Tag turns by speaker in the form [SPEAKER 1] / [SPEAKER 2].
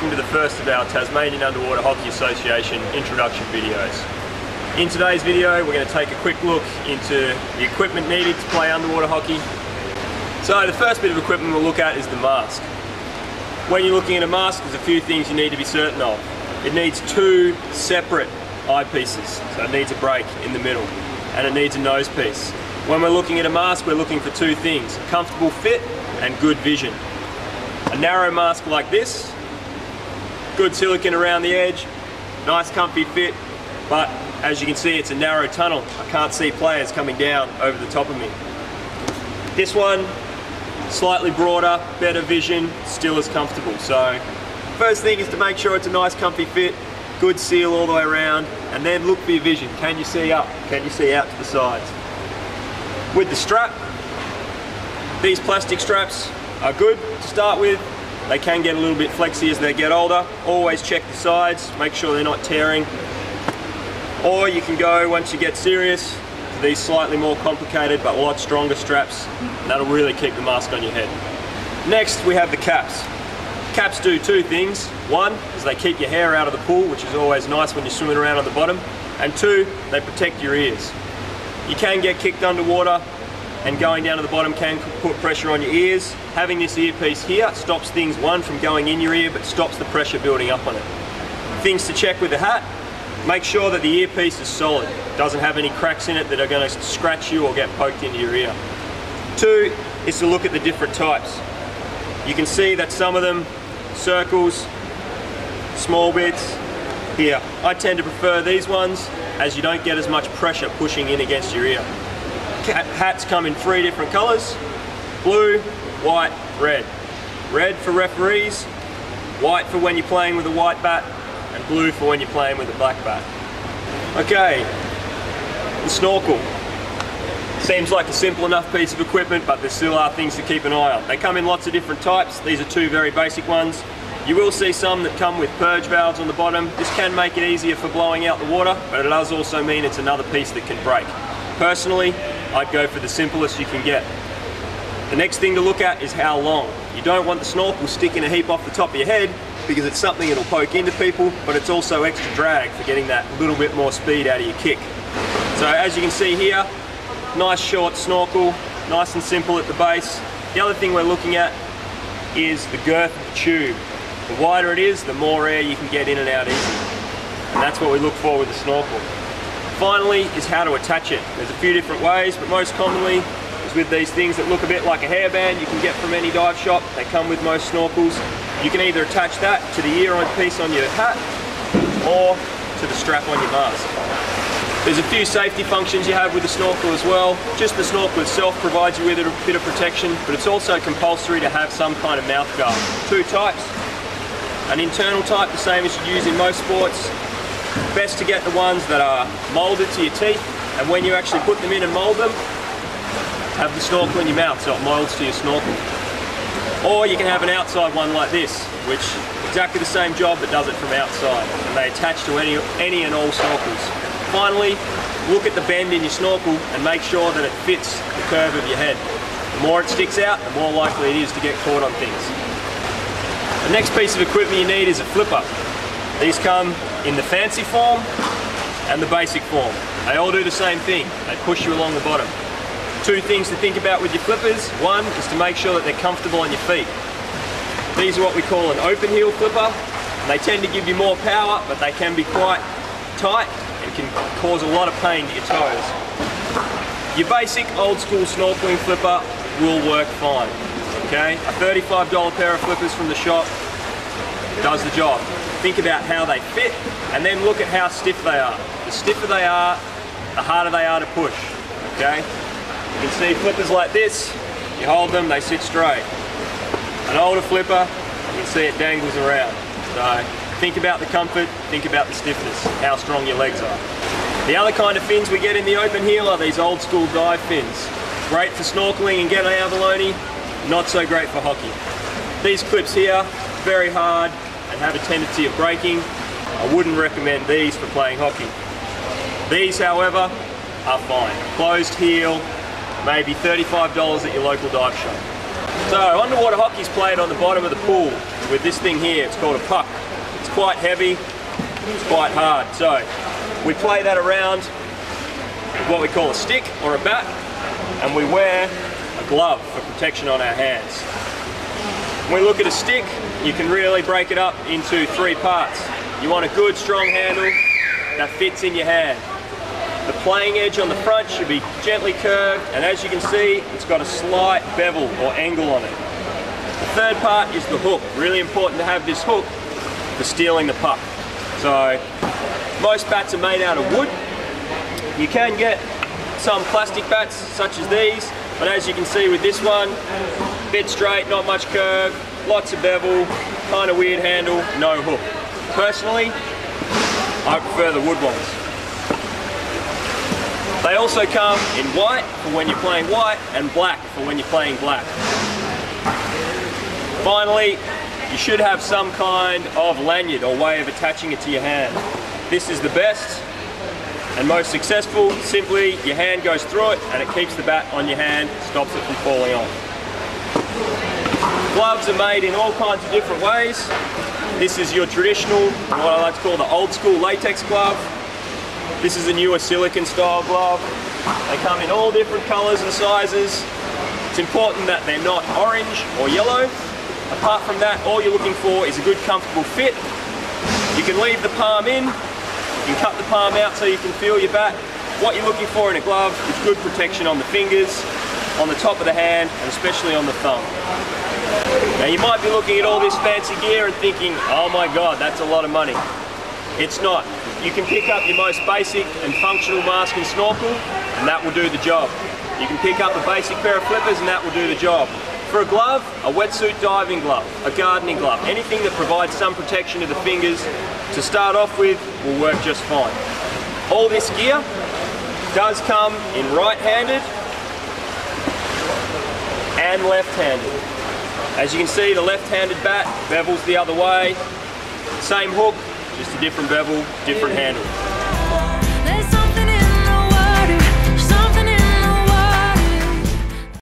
[SPEAKER 1] welcome to the first of our Tasmanian Underwater Hockey Association introduction videos. In today's video we're going to take a quick look into the equipment needed to play underwater hockey. So the first bit of equipment we'll look at is the mask. When you're looking at a mask, there's a few things you need to be certain of. It needs two separate eyepieces, so it needs a break in the middle, and it needs a nose piece. When we're looking at a mask, we're looking for two things: comfortable fit and good vision. A narrow mask like this, good silicone around the edge, nice comfy fit, but as you can see it's a narrow tunnel. I can't see players coming down over the top of me. This one, slightly broader, better vision, still as comfortable. So first thing is to make sure it's a nice comfy fit, good seal all the way around, and then look for your vision. Can you see up? Can you see out to the sides? With the strap, these plastic straps are good to start with. They can get a little bit flexy as they get older. Always check the sides, make sure they're not tearing. Or you can go, once you get serious, to these slightly more complicated but a lot stronger straps. That'll really keep the mask on your head. Next we have the caps. Caps do two things. One is they keep your hair out of the pool, which is always nice when you're swimming around on the bottom. And two, they protect your ears. You can get kicked underwater, and going down to the bottom can put pressure on your ears. Having this earpiece here stops things, one, from going in your ear, but stops the pressure building up on it. Things to check with the hat: make sure that the earpiece is solid, doesn't have any cracks in it that are going to scratch you or get poked into your ear. Two is to look at the different types. You can see that some of them, circles, small bits. Here, I tend to prefer these ones as you don't get as much pressure pushing in against your ear. Hats come in three different colours: blue, white, red. Red for referees, white for when you're playing with a white bat, and blue for when you're playing with a black bat. Okay, the snorkel. Seems like a simple enough piece of equipment, but there still are things to keep an eye on. They come in lots of different types. These are two very basic ones. You will see some that come with purge valves on the bottom. This can make it easier for blowing out the water, but it does also mean it's another piece that can break. Personally, I'd go for the simplest you can get. The next thing to look at is how long. You don't want the snorkel sticking a heap off the top of your head, because it's something that'll poke into people, but it's also extra drag for getting that little bit more speed out of your kick. So as you can see here, nice short snorkel, nice and simple at the base. The other thing we're looking at is the girth of the tube. The wider it is, the more air you can get in and out easy. And that's what we look for with the snorkel. Finally is how to attach it. There's a few different ways, but most commonly is with these things that look a bit like a hairband you can get from any dive shop. They come with most snorkels. You can either attach that to the earpiece on your hat or to the strap on your mask. There's a few safety functions you have with the snorkel as well. Just the snorkel itself provides you with a bit of protection, but it's also compulsory to have some kind of mouth guard. Two types. An internal type, the same as you use in most sports. Best to get the ones that are moulded to your teeth, and when you actually put them in and mould them, have the snorkel in your mouth so it moulds to your snorkel. Or you can have an outside one like this, which exactly the same job but does it from outside, and they attach to any and all snorkels. Finally, look at the bend in your snorkel and make sure that it fits the curve of your head. The more it sticks out, the more likely it is to get caught on things. The next piece of equipment you need is a flipper. These come in the fancy form and the basic form. They all do the same thing. They push you along the bottom. Two things to think about with your flippers. One is to make sure that they're comfortable on your feet. These are what we call an open heel flipper. They tend to give you more power, but they can be quite tight and can cause a lot of pain to your toes. Your basic old school snorkeling flipper will work fine. Okay, a $35 pair of flippers from the shop does the job. Think about how they fit, and then look at how stiff they are. The stiffer they are, the harder they are to push. Okay, you can see flippers like this. You hold them, they sit straight. An older flipper, you can see it dangles around. So think about the comfort, think about the stiffness, how strong your legs are. The other kind of fins we get in the open heel are these old school dive fins. Great for snorkeling and getting abalone, not so great for hockey. These clips here, very hard and have a tendency of breaking. I wouldn't recommend these for playing hockey. These, however, are fine. Closed heel, maybe $35 at your local dive shop. So underwater hockey is played on the bottom of the pool with this thing here. It's called a puck. quite heavy, it's quite hard. So we play that around with what we call a stick or a bat, and we wear a glove for protection on our hands. When we look at a stick, you can really break it up into 3 parts. You want a good strong handle that fits in your hand. The playing edge on the front should be gently curved, and as you can see, it's got a slight bevel or angle on it. The third part is the hook. Really important to have this hook for stealing the puck. So most bats are made out of wood. You can get some plastic bats such as these, but as you can see with this one, bit straight, not much curve, lots of bevel, kind of weird handle, no hook. Personally, I prefer the wood ones. They also come in white for when you're playing white and black for when you're playing black. Finally, you should have some kind of lanyard or way of attaching it to your hand. This is the best and most successful. Simply, your hand goes through it and it keeps the bat on your hand, stops it from falling off. Gloves are made in all kinds of different ways. This is your traditional, what I like to call the old school latex glove. This is a newer silicone style glove. They come in all different colours and sizes. It's important that they're not orange or yellow. Apart from that, all you're looking for is a good comfortable fit. You can leave the palm in, you can cut the palm out so you can feel your bat. What you're looking for in a glove is good protection on the fingers, on the top of the hand, and especially on the thumb. Now you might be looking at all this fancy gear and thinking, oh my God, that's a lot of money. It's not. You can pick up your most basic and functional mask and snorkel, and that will do the job. You can pick up a basic pair of flippers and that will do the job. For a glove, a wetsuit diving glove, a gardening glove, anything that provides some protection to the fingers to start off with will work just fine. All this gear does come in right-handed and left-handed. As you can see, the left-handed bat bevels the other way. Same hook, just a different bevel, different handle.